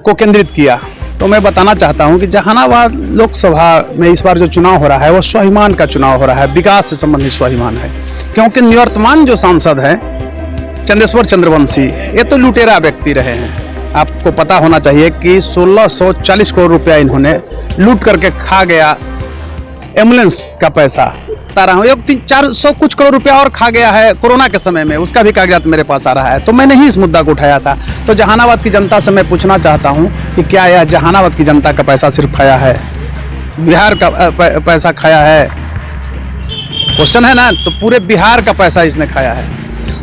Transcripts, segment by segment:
को केंद्रित किया। तो मैं बताना चाहता हूं कि जहानाबाद लोकसभा में इस बार जो चुनाव हो रहा है वो स्वाभिमान का चुनाव हो रहा है, विकास से संबंधित स्वाभिमान है। क्योंकि निवर्तमान जो सांसद हैं चंदेश्वर चंद्रवंशी, ये तो लुटेरा व्यक्ति रहे हैं। आपको पता होना चाहिए कि 1640 करोड़ रुपया इन्होंने लूट करके खा गया एम्बुलेंस का पैसा। बता रहा हूँ 400 कुछ करोड़ रुपया और खा गया है कोरोना के समय में, उसका भी कागजात मेरे पास आ रहा है। तो मैंने ही इस मुद्दा को उठाया था। तो जहानाबाद की जनता से मैं पूछना चाहता हूँ कि क्या यह जहानाबाद की जनता का पैसा सिर्फ खाया है, बिहार का पैसा खाया है? क्वेश्चन है ना। तो पूरे बिहार का पैसा इसने खाया है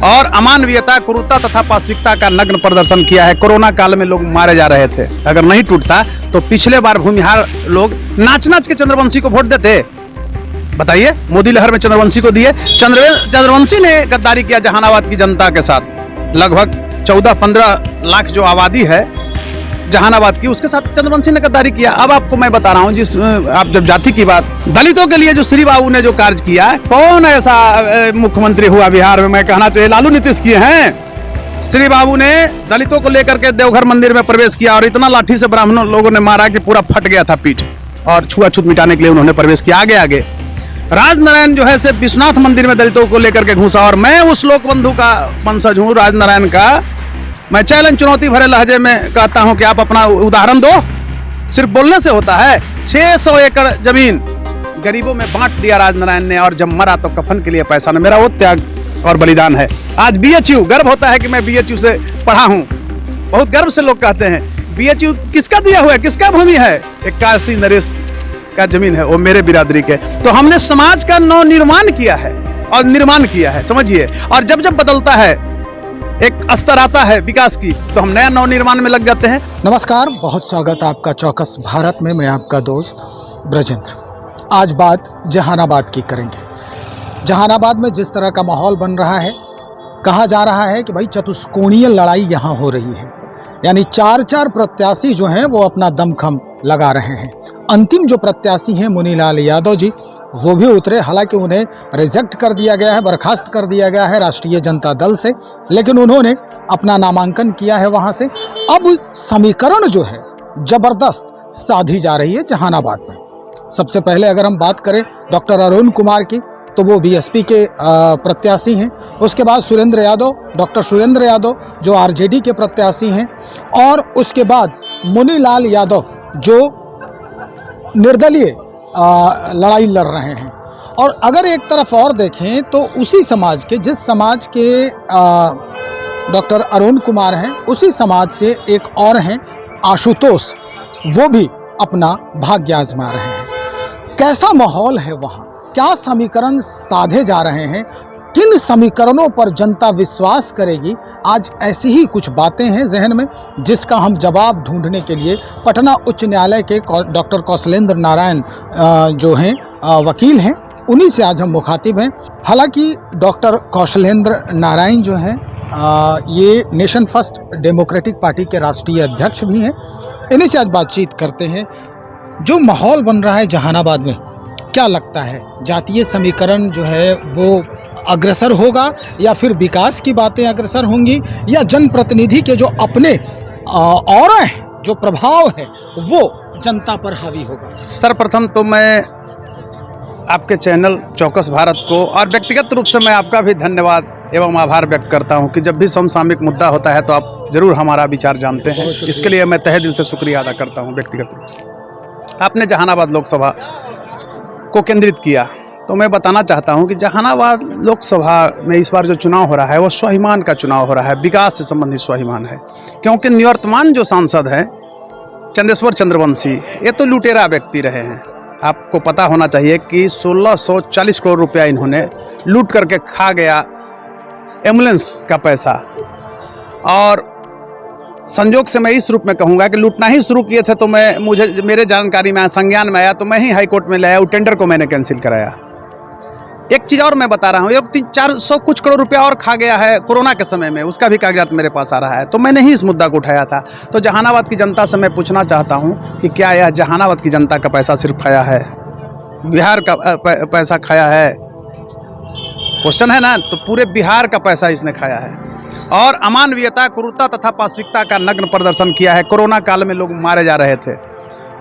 और अमानवीयता, क्रूरता तथा पाशविकता का नग्न प्रदर्शन किया है। कोरोना काल में लोग मारे जा रहे थे, अगर नहीं टूटता तो पिछले बार भूमिहार लोग नाच नाच के चंद्रवंशी को वोट देते। बताइए, मोदी लहर में चंद्रवंशी को दिए। चंद्रवंशी ने गद्दारी किया जहानाबाद की जनता के साथ। लगभग 14-15 लाख जो आबादी है जहानाबाद की, उसके साथ चंद्रवंशी ने गद्दारी किया। अब आपको मैं बता रहा हूँ, जिस आप जब जाति की बात, दलितों के लिए जो श्री बाबू ने जो कार्य किया, कौन ऐसा मुख्यमंत्री हुआ बिहार में? मैं कहना चाहिए लालू नीतीश किए हैं। श्री बाबू ने दलितों को लेकर के देवघर मंदिर में प्रवेश किया और इतना लाठी से ब्राह्मणों लोगों ने मारा कि पूरा फट गया था पीठ, और छुआछूत मिटाने के लिए उन्होंने प्रवेश किया। आगे आगे राजनारायण जो है से विश्वनाथ मंदिर में दलितों को लेकर के घुसा, और मैं उस लोक बंधु का वंशज हूँ, राजनारायण का। मैं चैलेंज चुनौती भरे लहजे में कहता हूं कि आप अपना उदाहरण दो। सिर्फ बोलने से होता है? 600 एकड़ जमीन गरीबों में बांट दिया राजनारायण ने, और जब मरा तो कफन के लिए पैसा न। मेरा वो त्याग और बलिदान है। आज BHU, गर्व होता है कि मैं BHU से पढ़ा हूं। बहुत गर्व से लोग कहते हैं BHU किसका दिया हुआ है, किसका भूमि है? 81 नरेश का जमीन है, वो मेरे बिरादरी के। तो हमने समाज का नव निर्माण किया है और निर्माण किया है, समझिए। और जब जब बदलता है, एक स्तर आता है विकास की, तो हम नया नव निर्माण में लग जाते हैं। नमस्कार, बहुत स्वागत आपका चौकस भारत में। मैं आपका दोस्त ब्रजेंद्र। आज बात जहानाबाद की करेंगे। जहानाबाद में जिस तरह का माहौल बन रहा है, कहा जा रहा है कि भाई चतुष्कोणीय लड़ाई यहाँ हो रही है, यानी 4-4 प्रत्याशी जो हैं वो अपना दमखम लगा रहे हैं। अंतिम जो प्रत्याशी हैं मुनीलाल यादव जी, वो भी उतरे। हालांकि उन्हें रिजेक्ट कर दिया गया है, बर्खास्त कर दिया गया है राष्ट्रीय जनता दल से, लेकिन उन्होंने अपना नामांकन किया है वहाँ से। अब समीकरण जो है जबरदस्त साधी जा रही है जहानाबाद में। सबसे पहले अगर हम बात करें डॉक्टर अरुण कुमार की, तो वो BSP के प्रत्याशी हैं। उसके बाद सुरेंद्र यादव, डॉक्टर सुरेंद्र यादव जो RJD के प्रत्याशी हैं, और उसके बाद मुनीलाल यादव जो निर्दलीय लड़ाई लड़ रहे हैं। और अगर एक तरफ और देखें तो उसी समाज के, जिस समाज के डॉक्टर अरुण कुमार हैं, उसी समाज से एक और हैं आशुतोष, वो भी अपना भाग्य आजमा रहे हैं। कैसा माहौल है वहाँ, क्या समीकरण साधे जा रहे हैं, किन समीकरणों पर जनता विश्वास करेगी? आज ऐसी ही कुछ बातें हैं जहन में, जिसका हम जवाब ढूंढने के लिए पटना उच्च न्यायालय के डॉक्टर कौशलेंद्र नारायण जो हैं वकील हैं, उन्हीं से आज हम मुखातिब हैं। हालांकि डॉक्टर कौशलेंद्र नारायण जो हैं ये नेशन फर्स्ट डेमोक्रेटिक पार्टी के राष्ट्रीय अध्यक्ष भी हैं। इन्हीं से आज बातचीत करते हैं। जो माहौल बन रहा है जहानाबाद में, क्या लगता है जातीय समीकरण जो है वो अग्रसर होगा, या फिर विकास की बातें अग्रसर होंगी, या जनप्रतिनिधि के जो अपने ऑरा है, जो प्रभाव है, वो जनता पर हावी होगा? सर्वप्रथम तो मैं आपके चैनल चौकस भारत को और व्यक्तिगत रूप से मैं आपका भी धन्यवाद एवं आभार व्यक्त करता हूं कि जब भी समसामयिक मुद्दा होता है तो आप जरूर हमारा विचार जानते हैं। इसके लिए मैं तहे दिल से शुक्रिया अदा करता हूं व्यक्तिगत रूप से। आपने जहानाबाद लोकसभा को केंद्रित किया, तो मैं बताना चाहता हूं कि जहानाबाद लोकसभा में इस बार जो चुनाव हो रहा है वो स्वाभिमान का चुनाव हो रहा है, विकास से संबंधित स्वाभिमान है। क्योंकि निवर्तमान जो सांसद हैं चंदेश्वर चंद्रवंशी, ये तो लुटेरा व्यक्ति रहे हैं। आपको पता होना चाहिए कि 1640 करोड़ रुपया इन्होंने लूट करके खा गया एम्बुलेंस का पैसा। और संजोग से मैं इस रूप में कहूँगा कि लूटना ही शुरू किए थे, तो मेरे जानकारी में संज्ञान में आया, तो मैं ही हाईकोर्ट में ले आया, टेंडर को मैंने कैंसिल कराया। एक चीज़ और मैं बता रहा हूँ, 400 कुछ करोड़ रुपया और खा गया है कोरोना के समय में, उसका भी कागजात मेरे पास आ रहा है। तो मैंने ही इस मुद्दा को उठाया था। तो जहानाबाद की जनता से मैं पूछना चाहता हूँ कि क्या यह जहानाबाद की जनता का पैसा सिर्फ खाया है, बिहार का पैसा खाया है? क्वेश्चन है ना। तो पूरे बिहार का पैसा इसने खाया है और अमानवीयता, क्रूरता तथा पाशविकता का नग्न प्रदर्शन किया है। कोरोना काल में लोग मारे जा रहे थे,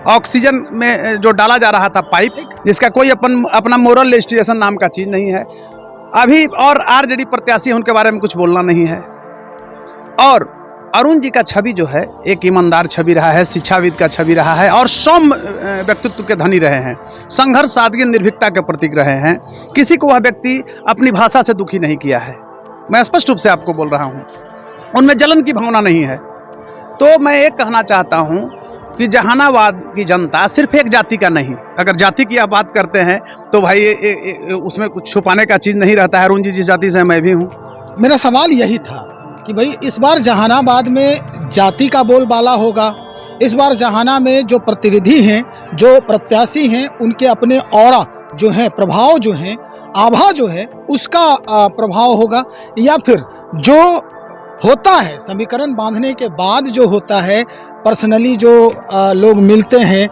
ऑक्सीजन में जो डाला जा रहा था पाइप, जिसका कोई अपना मोरल लेजिस्लेशन नाम का चीज़ नहीं है। अभी और आरजेडी प्रत्याशी उनके बारे में कुछ बोलना नहीं है। और अरुण जी का छवि जो है एक ईमानदार छवि रहा है, शिक्षाविद का छवि रहा है और सौम्य व्यक्तित्व के धनी रहे हैं। संघर्ष, सादगी, निर्भीकता के प्रतीक रहे हैं। किसी को वह व्यक्ति अपनी भाषा से दुखी नहीं किया है। मैं स्पष्ट रूप से आपको बोल रहा हूँ, उनमें जलन की भावना नहीं है। तो मैं एक कहना चाहता हूँ कि जहानाबाद की जनता सिर्फ एक जाति का नहीं, अगर जाति की आप बात करते हैं तो भाई उसमें कुछ छुपाने का चीज़ नहीं रहता है। अरुण जी जिस जाति से मैं भी हूँ। मेरा सवाल यही था कि भाई इस बार जहानाबाद में जाति का बोलबाला होगा। इस बार जहाना में जो प्रतिनिधि हैं, जो प्रत्याशी हैं, उनके अपने ऑरा जो है, प्रभाव जो है, आभा जो है, उसका प्रभाव होगा, या फिर जो होता है समीकरण बांधने के बाद जो होता है, पर्सनली जो लोग मिलते हैं,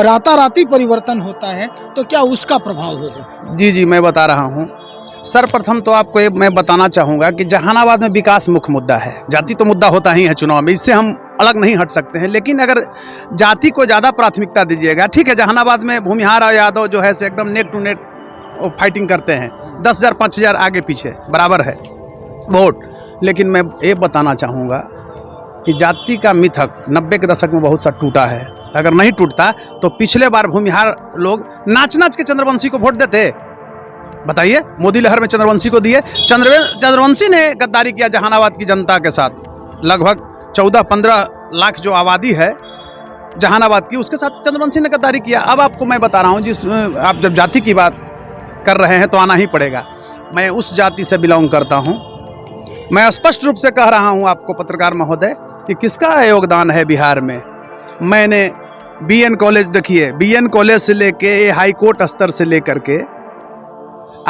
राताराती परिवर्तन होता है, तो क्या उसका प्रभाव होगा? जी, मैं बता रहा हूँ। सर्वप्रथम तो आपको ये मैं बताना चाहूँगा कि जहानाबाद में विकास मुख्य मुद्दा है। जाति तो मुद्दा होता ही है चुनाव में, इससे हम अलग नहीं हट सकते हैं। लेकिन अगर जाति को ज़्यादा प्राथमिकता दीजिएगा, ठीक है, जहानाबाद में भूमिहार और यादव जो है से एकदम नेक टू नेक फाइटिंग करते हैं, 10,000 5,000 आगे पीछे बराबर है वोट। लेकिन मैं ये बताना चाहूँगा कि जाति का मिथक 90 के दशक में बहुत सा टूटा है। अगर नहीं टूटता तो पिछले बार भूमिहार लोग नाच नाच के चंद्रवंशी को वोट देते। बताइए, मोदी लहर में चंद्रवंशी को दिए। चंद्रवंशी ने गद्दारी किया जहानाबाद की जनता के साथ। लगभग 14-15 लाख जो आबादी है जहानाबाद की, उसके साथ चंद्रवंशी ने गद्दारी किया। अब आपको मैं बता रहा हूँ, आप जब जाति की बात कर रहे हैं तो आना ही पड़ेगा। मैं उस जाति से बिलोंग करता हूँ। मैं स्पष्ट रूप से कह रहा हूँ आपको पत्रकार महोदय कि किसका योगदान है बिहार में। मैंने बीएन कॉलेज, देखिए बीएन कॉलेज से लेके हाई कोर्ट स्तर से लेकर के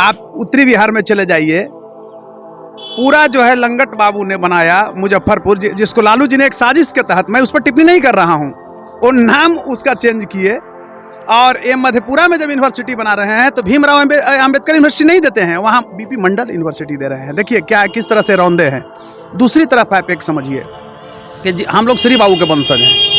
आप उत्तरी बिहार में चले जाइए, पूरा जो है लंगट बाबू ने बनाया मुजफ्फरपुर, जिसको लालू जी ने एक साजिश के तहत, मैं उस पर टिप्पणी नहीं कर रहा हूँ, वो नाम उसका चेंज किए। और ये मधेपुरा में जब यूनिवर्सिटी बना रहे हैं तो भीमराव अंबेडकर यूनिवर्सिटी नहीं देते हैं, वहाँ बीपी मंडल यूनिवर्सिटी दे रहे हैं। देखिए क्या किस तरह से रौंदे हैं। दूसरी तरफ आप एक समझिए कि हम लोग श्री बाबू के वंशज हैं।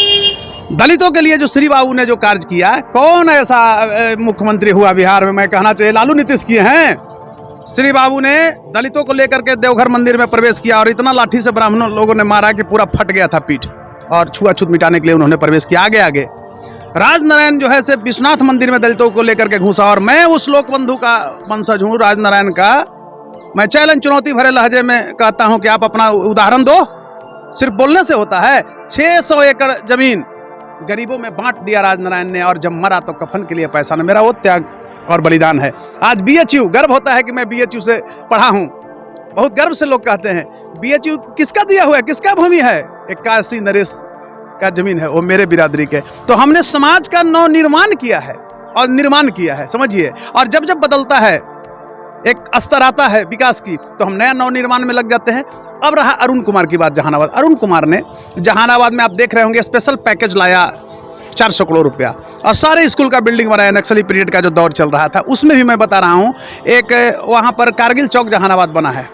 दलितों के लिए जो श्री बाबू ने जो कार्य किया, कौन ऐसा मुख्यमंत्री हुआ बिहार में, मैं कहना चाहिए लालू नीतीश किए हैं। श्री बाबू ने दलितों को लेकर के देवघर मंदिर में प्रवेश किया और इतना लाठी से ब्राह्मणों लोगों ने मारा कि पूरा फट गया था पीठ, और छुआछूत मिटाने के लिए उन्होंने प्रवेश किया आगे आगे। राजनारायण जो है से विश्वनाथ मंदिर में दलितों को लेकर के घुसा, और मैं उस लोक बंधु का वंशज हूँ, राजनारायण का। मैं चैलेंज, चुनौती भरे लहजे में कहता हूँ कि आप अपना उदाहरण दो। सिर्फ बोलने से होता है। 600 एकड़ जमीन गरीबों में बांट दिया राजनारायण ने, और जब मरा तो कफन के लिए पैसा न, मेरा वो त्याग और बलिदान है। आज बीएचयू, गर्व होता है कि मैं बीएचयू से पढ़ा हूँ, बहुत गर्व से लोग कहते हैं। बीएचयू किसका दिया हुआ है, किसका भूमि है? 81 नरेश का जमीन है, वो मेरे बिरादरी के। तो हमने समाज का नव निर्माण किया है और निर्माण किया है, समझिए। और जब जब बदलता है, एक स्तर आता है विकास की, तो हम नया नव निर्माण में लग जाते हैं। अब रहा अरुण कुमार की बात, जहानाबाद। अरुण कुमार ने जहानाबाद में, आप देख रहे होंगे, स्पेशल पैकेज लाया 400 करोड़ रुपया, और सारे स्कूल का बिल्डिंग बनाया। नक्सली पीरियड का जो दौर चल रहा था उसमें भी मैं बता रहा हूँ, एक वहाँ पर कारगिल चौक जहानाबाद बना है,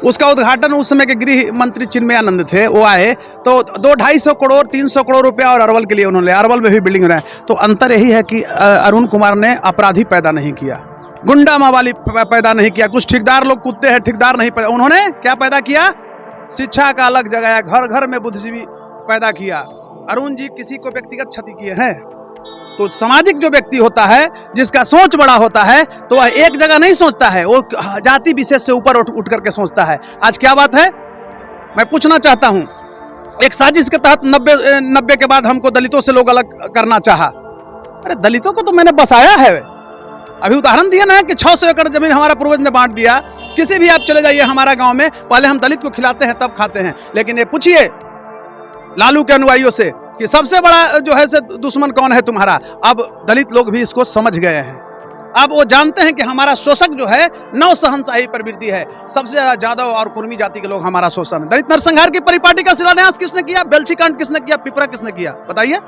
उसका उद्घाटन उस समय के गृह मंत्री चिन्मयानंद थे, वो आए तो 200-250 करोड़ 300 करोड़ रुपया और अरवल के लिए उन्होंने, अरवल में भी बिल्डिंग बनाया। तो अंतर यही है कि अरुण कुमार ने अपराधी पैदा नहीं किया, गुंडा मावाली पैदा नहीं किया। कुछ ठेकेदार लोग कुत्ते हैं, ठेकेदार नहीं पैदा, उन्होंने क्या पैदा किया? शिक्षा का अलग जगाया, घर घर में बुद्धिजीवी पैदा किया। अरुण जी किसी को व्यक्तिगत क्षति किए हैं। तो सामाजिक जो व्यक्ति होता है, जिसका सोच बड़ा होता है, तो वह एक जगह नहीं सोचता है, वो जाति विशेष से ऊपर उठ करके सोचता है। आज क्या बात है, मैं पूछना चाहता हूं, एक साजिश के तहत 90 के बाद हमको दलितों से लोग अलग करना चाहा। अरे दलितों को तो मैंने बसाया है। अभी उदाहरण दिया ना कि 600 एकड़ जमीन हमारा पूर्वज ने बांट दिया। किसी भी आप चले जाइए हमारा गांव में, पहले हम दलित को खिलाते हैं तब खाते हैं। लेकिन ये पूछिए लालू के अनुयायियों से कि सबसे बड़ा जो है से दुश्मन कौन है तुम्हारा। अब दलित लोग भी इसको समझ गए हैं। अब वो जानते हैं कि हमारा शोषक जो है नव सहनशाही प्रवृत्ति है। सबसे यादव और कुर्मी जाति के लोग हमारा शोषण है। दलित नरसंहार की परिपाटी का शिलान्यास किसने किया? बेलछी कांड किसने किया? पिपरा किसने किया? बताइए।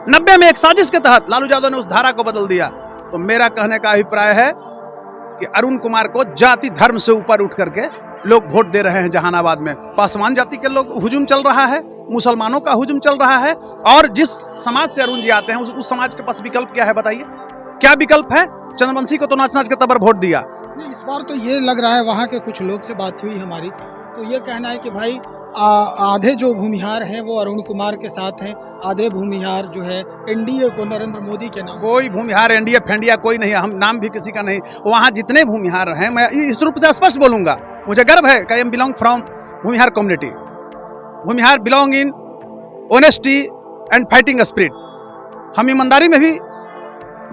90 में एक साजिश के तहत लालू यादव ने उस धारा को बदल दिया। तो मेरा कहने का अभिप्राय है कि अरुण कुमार को जाति धर्म से ऊपर उठ करके लोग वोट दे रहे हैं जहानाबाद में। पासवान जाति के लोग हुजूम चल रहा है, मुसलमानों का हुजूम चल रहा है, और जिस समाज से अरुण जी आते हैं उस समाज के पास विकल्प क्या है बताइए? क्या विकल्प है? चंद्रवंशी को तो नाच नाच के तबर वोट दिया। नहीं, इस बार तो ये लग रहा है, वहाँ के कुछ लोग से बात हुई हमारी, तो ये कहना है कि भाई आधे जो भूमिहार हैं वो अरुण कुमार के साथ हैं, आधे भूमिहार जो है एनडीए को, नरेंद्र मोदी के नाम। कोई भूमिहार एनडीए फेंडिया कोई नहीं है, हम नाम भी किसी का नहीं। वहाँ जितने भूमिहार हैं, मैं इस रूप से स्पष्ट बोलूंगा, मुझे गर्व है कि I am belong from Bhumihar community. Bhumihar belong in honesty and fighting spirit. हम ईमानदारी में भी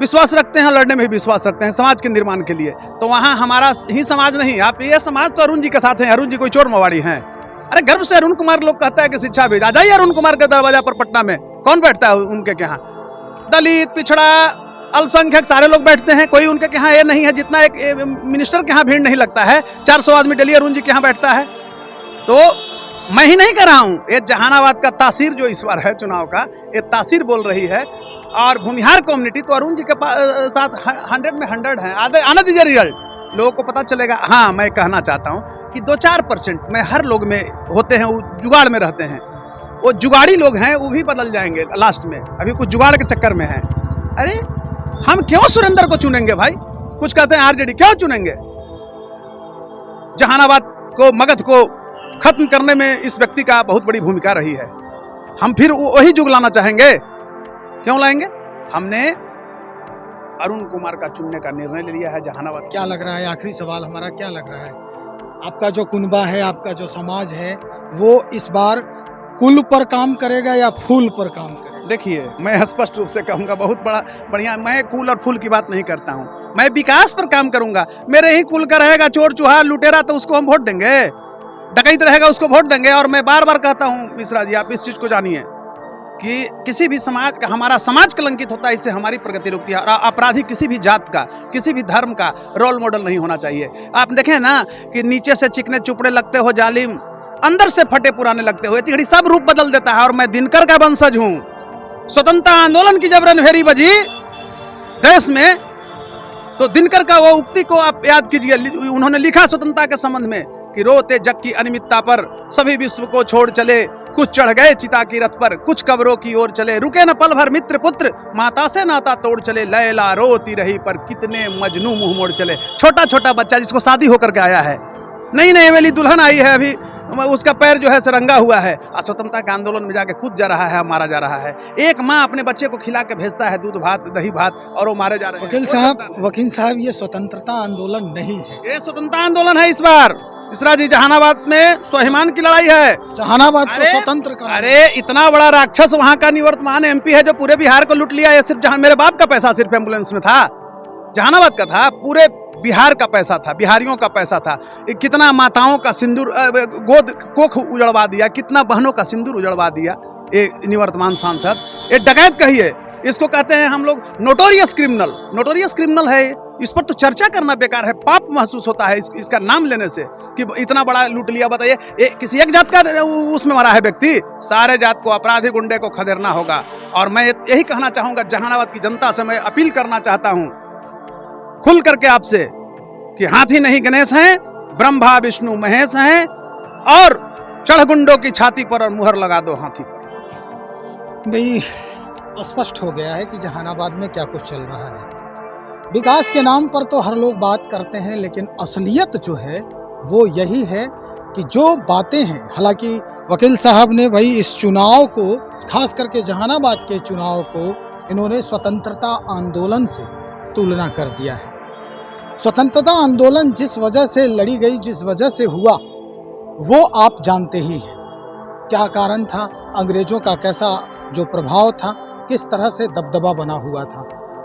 विश्वास रखते हैं, लड़ने में भी विश्वास रखते हैं समाज के निर्माण के लिए। तो वहाँ हमारा ही समाज नहीं, आप ये समाज तो अरुण जी के साथ हैं। अरुण जी कोई चोर मवाड़ी हैं? अरे गर्व से अरुण कुमार लोग कहता है कि शिक्षा भेज, आ जाइए अरुण कुमार के दरवाजा पर पटना में। कौन बैठता है उनके यहाँ? दलित, पिछड़ा, अल्पसंख्यक सारे लोग बैठते हैं। कोई उनके यहाँ ये नहीं है, जितना एक मिनिस्टर के यहाँ भीड़ नहीं लगता है, 400 आदमी डेली अरुण जी के यहाँ बैठता है। तो मैं ही नहीं कर रहा हूँ, ये जहानाबाद का तासीर जो इस बार है चुनाव का, ये तासीर बोल रही है। और भूमिहार कम्युनिटी तो अरुण जी के साथ 100 में 100 है। आना दीजिए रिजल्ट, लोगों को पता चलेगा। हाँ, मैं कहना चाहता हूँ कि 2-4% में हर लोग में होते हैं, वो जुगाड़ में रहते हैं। वो जुगाड़ी लोग हैं, वो भी बदल जाएंगे लास्ट में। अभी कुछ जुगाड़ के चक्कर में हैं। अरे हम क्यों सुरेंद्र को चुनेंगे भाई? कुछ कहते हैं आरजेडी, क्यों चुनेंगे? जहानाबाद को, मगध को खत्म करने में इस व्यक्ति का बहुत बड़ी भूमिका रही है। हम फिर वही जुग लाना चाहेंगे? क्यों लाएंगे? हमने अरुण कुमार का चुनने का निर्णय ले लिया है जहानाबाद। क्या लग रहा है, आखिरी सवाल हमारा, क्या लग रहा है आपका जो कुनबा है, आपका जो समाज है, वो इस बार कुल पर काम करेगा या फूल पर काम करेगा? देखिए, मैं स्पष्ट रूप से कहूंगा, बहुत बढ़िया, मैं कुल और फूल की बात नहीं करता हूं, मैं विकास पर काम करूंगा। मेरे ही कुल का रहेगा चोर चुहार लुटेरा तो उसको हम वोट देंगे, डकैत रहेगा उसको वोट देंगे। और मैं बार बार कहता हूं मिश्रा जी, आप इस चीज को जानिए कि किसी भी समाज का, हमारा समाज कलंकित होता है, इससे हमारी प्रगति रुकती है। अपराधी किसी भी जात का, किसी भी धर्म का रोल मॉडल नहीं होना चाहिए। आप देखें ना कि नीचे से चिकने चुपड़े लगते हो जालिम, अंदर से फटे पुराने लगते हो, तिहड़ी सब रूप बदल देता है। और मैं दिनकर का वंशज हूं। स्वतंत्रता आंदोलन की जब रणभेरी बजी देश में, तो दिनकर का वो उक्ति को आप याद कीजिए। उन्होंने लिखा स्वतंत्रता के संबंध में कि रोते जग की अनिमितता पर सभी विश्व को छोड़ चले, कुछ चढ़ गए चिता की रथ पर, कुछ कब्रों की ओर चले, रुके न पल भर मित्र पुत्र, माता से नाता तोड़ चले, लैला रोती रही पर कितने मजनू मुंह मोड़ चले। छोटा छोटा बच्चा जिसको शादी होकर के आया है, नई नई वाली दुल्हन आई है, अभी उसका पैर जो है रंगा हुआ है, स्वतंत्रता के आंदोलन में जाके कूद जा रहा है, मारा जा रहा है। एक माँ अपने बच्चे को खिला के भेजता है दूध भात दही भात, और वो मारे जा रहे हैं। वकील साहब, ये स्वतंत्रता आंदोलन नहीं है, ये स्वतंत्रता आंदोलन है। इस बार मिश्रा जी, जहानाबाद में स्वाभिमान की लड़ाई है। जहानाबाद को स्वतंत्र करना। अरे इतना बड़ा राक्षस वहाँ का निवर्तमान एमपी है जो पूरे बिहार को लूट लिया। ये सिर्फ जहां मेरे बाप का पैसा सिर्फ एम्बुलेंस में था, जहानाबाद का था, पूरे बिहार का पैसा था, बिहारियों का पैसा था। कितना माताओं का सिंदूर, गोद कोख उजड़वा दिया, कितना बहनों का सिंदूर उजड़वा दिया ये निवर्तमान सांसद। ये डकैत कहिए, इसको कहते हैं हम लोग नोटोरियस क्रिमिनल। नोटोरियस क्रिमिनल है, इस पर तो चर्चा करना बेकार है। पाप महसूस होता है इसका नाम लेने से कि इतना बड़ा लूट लिया। बताइए, किसी एक जात का उसमें मरा है व्यक्ति? सारे जात को, अपराधी गुंडे को खदेड़ना होगा। और मैं यही कहना चाहूंगा जहानाबाद की जनता से, मैं अपील करना चाहता हूं खुल करके आपसे कि हाथी नहीं गणेश हैं, ब्रह्मा विष्णु महेश हैं, और चढ़ गुंडों की छाती पर और मुहर लगा दो हाथी पर। भाई स्पष्ट हो गया है कि जहानाबाद में क्या कुछ चल रहा है। विकास के नाम पर तो हर लोग बात करते हैं, लेकिन असलियत जो है वो यही है कि जो बातें हैं, हालांकि वकील साहब ने भाई इस चुनाव को, खास करके जहानाबाद के चुनाव को, इन्होंने स्वतंत्रता आंदोलन से तुलना कर दिया है। स्वतंत्रता आंदोलन जिस वजह से लड़ी गई, जिस वजह से हुआ, वो आप जानते ही हैं। क्या कारण था, अंग्रेजों का कैसा जो प्रभाव था, किस तरह से दबदबा बना हुआ था,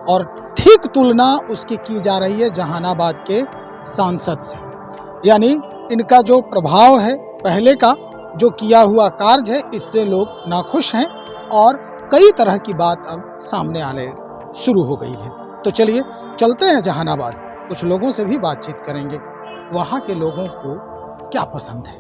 और ठीक तुलना उसकी की जा रही है जहानाबाद के सांसद से। यानी इनका जो प्रभाव है, पहले का जो किया हुआ कार्य है, इससे लोग नाखुश हैं और कई तरह की बात अब सामने आने शुरू हो गई है। तो चलिए चलते हैं जहानाबाद, कुछ लोगों से भी बातचीत करेंगे, वहाँ के लोगों को क्या पसंद है।